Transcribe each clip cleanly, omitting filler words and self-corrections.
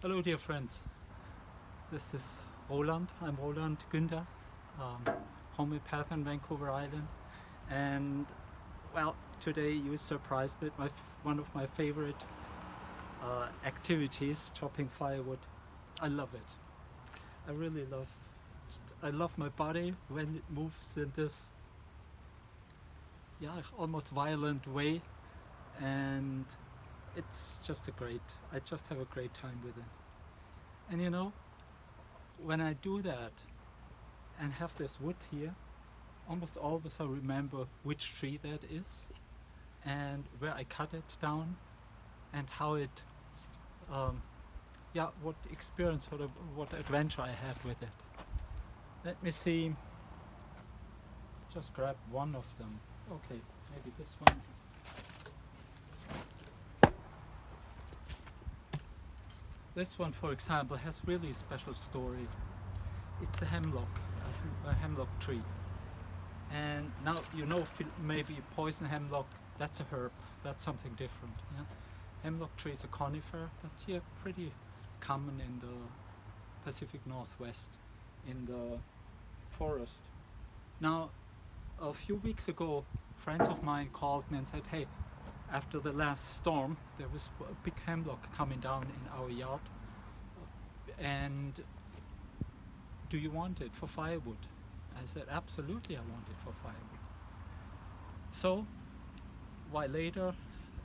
Hello, dear friends. This is Roland. I'm Roland Günther, homeopath in Vancouver Island. And, well, today you surprised me with one of my favorite activities, chopping firewood. I love it. I really love I love my body when it moves in this almost violent way, and it's just I just have a great time with it. And when I do that and have this wood here, almost always I remember which tree that is and where I cut it down and how it, what experience or what adventure I had with it. Let me see, just grab one of them. Okay, maybe this one. This one, for example, has really a special story. It's a hemlock, a hemlock tree. And now maybe poison hemlock, that's a herb, that's something different. Yeah? Hemlock tree is a conifer that's here pretty common in the Pacific Northwest, in the forest. Now, a few weeks ago, friends of mine called me and said, hey, after the last storm, there was a big hemlock coming down in our yard, and do you want it for firewood? I said, absolutely, I want it for firewood. So, a while later,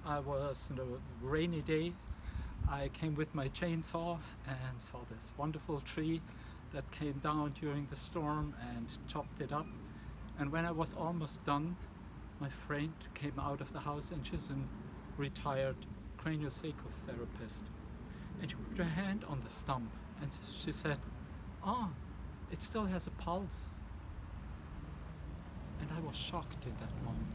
I was on a rainy day, I came with my chainsaw and saw this wonderful tree that came down during the storm and chopped it up. And when I was almost done, my friend came out of the house, and she's a retired craniosacral therapist. And she put her hand on the stump and she said, it still has a pulse. And I was shocked in that moment.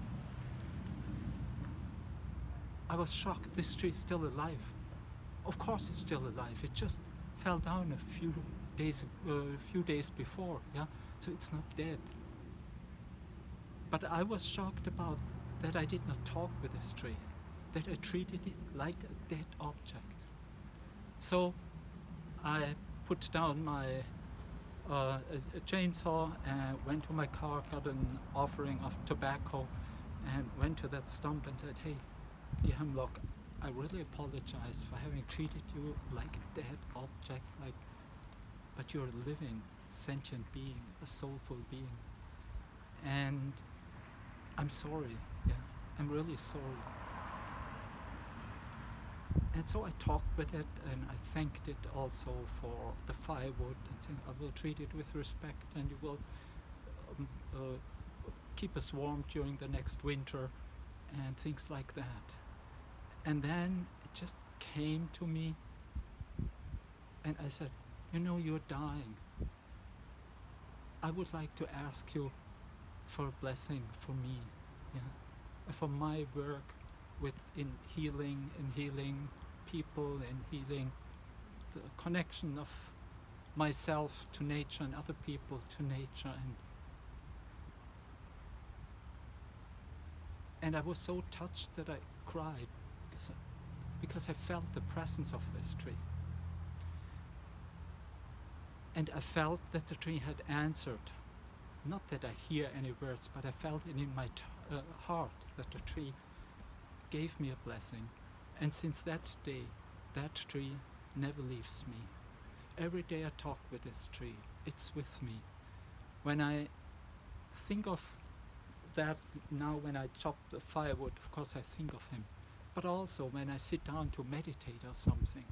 I was shocked, this tree is still alive. Of course it's still alive, it just fell down a few days before, yeah? So it's not dead. But I was shocked about that I did not talk with this tree, that I treated it like a dead object. So I put down my a chainsaw and went to my car, got an offering of tobacco, and went to that stump and said, hey, dear hemlock, I really apologize for having treated you like a dead object, but you're a living, sentient being, a soulful being. And I'm sorry, I'm really sorry. And so I talked with it, and I thanked it also for the firewood, and saying I will treat it with respect, and you will keep us warm during the next winter, and things like that. And then it just came to me, and I said, you're dying. I would like to ask you for a blessing for me, for my work in healing people, and healing the connection of myself to nature and other people to nature. And I was so touched that I cried because I felt the presence of this tree. And I felt that the tree had answered. Not that I hear any words, but I felt it in my heart that the tree gave me a blessing. And since that day, that tree never leaves me. Every day I talk with this tree, it's with me. When I think of that now, when I chop the firewood, of course I think of him. But also when I sit down to meditate or something,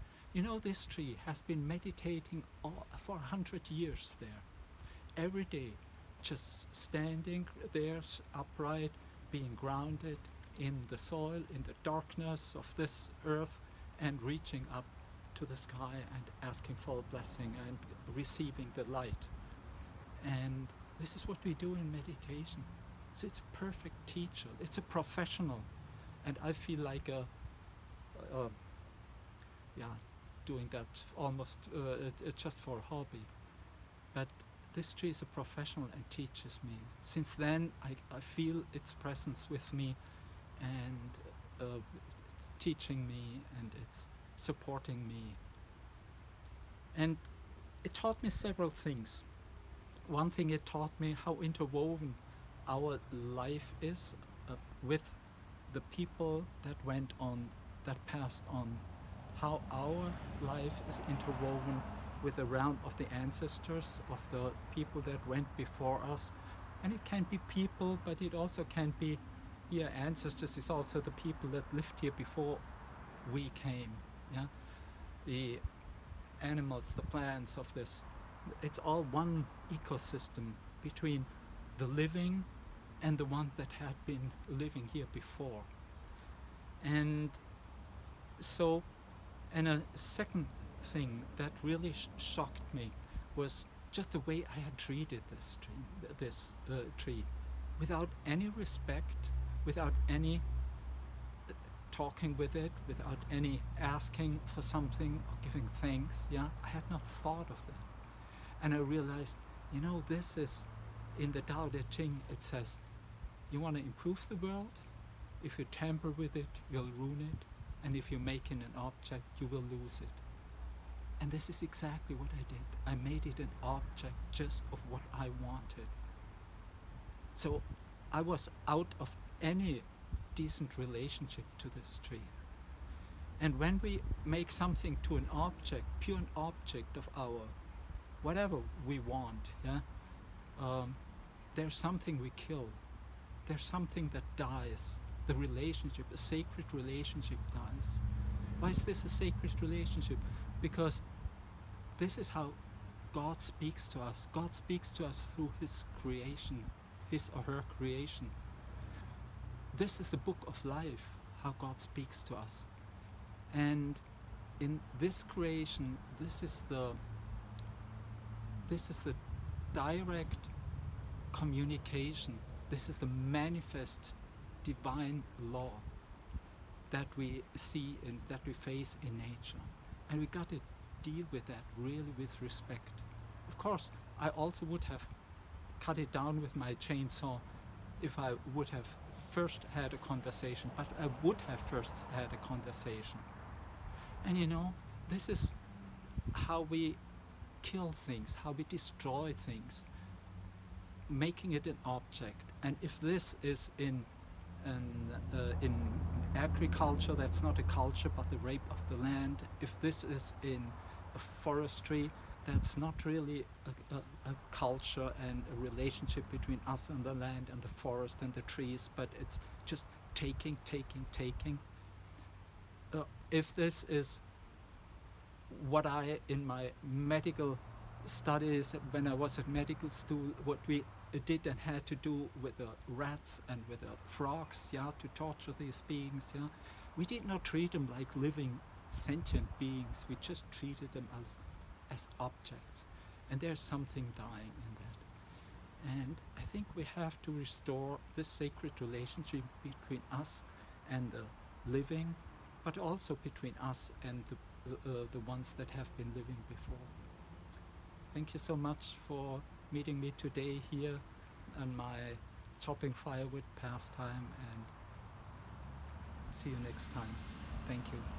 this tree has been meditating for 100 years there. Every day, just standing there upright, being grounded in the soil, in the darkness of this earth, and reaching up to the sky and asking for a blessing and receiving the light. And this is what we do in meditation. So it's a perfect teacher, it's a professional, and I feel like doing that almost just for a hobby. But this tree is a professional and teaches me. Since then, I feel its presence with me, and it's teaching me, and it's supporting me And it taught me several things. One thing, it taught me how interwoven our life is with the people that went on, that passed on, how our life is interwoven with the realm of the ancestors, of the people that went before us. And it can be people, but it also can be, yeah, ancestors is also the people that lived here before we came. Yeah, the animals, the plants of this, it's all one ecosystem between the living and the ones that had been living here before. And so, and a second thing that really shocked me was just the way I had treated this tree, without any respect, without any talking with it, without any asking for something or giving thanks. Yeah, I had not thought of that. And I realized, this is, in the Tao Te Ching, it says, you want to improve the world? If you tamper with it, you'll ruin it. And if you make it an object, you will lose it. And this is exactly what I did. I made it an object just of what I wanted. So I was out of any decent relationship to this tree. And when we make something to an object, pure object of our whatever we want, yeah, there's something we kill. There's something that dies. The relationship, a sacred relationship, dies. Why is this a sacred relationship? Because this is how God speaks to us. God speaks to us through His creation, His or her creation. This is the book of life, how God speaks to us. And in this creation, this is the direct communication. This is the manifest divine law that we see and that we face in nature. And we got to deal with that really with respect. Of course, I also would have cut it down with my chainsaw if I would have first had a conversation, but I would have first had a conversation. And this is how we kill things, how we destroy things, making it an object. And if this is in agriculture, that's not a culture but the rape of the land. If this is in a forestry, that's not really a culture and a relationship between us and the land and the forest and the trees, but it's just taking. If this is what I, in my medical studies, when I was at medical school, what we did and had to do with the rats and with the frogs, yeah, to torture these beings, yeah. We did not treat them like living sentient beings. We just treated them as objects. And there's something dying in that. And I think we have to restore this sacred relationship between us and the living, but also between us and the ones that have been living before. Thank you so much for meeting me today here on my chopping firewood pastime, and see you next time. Thank you.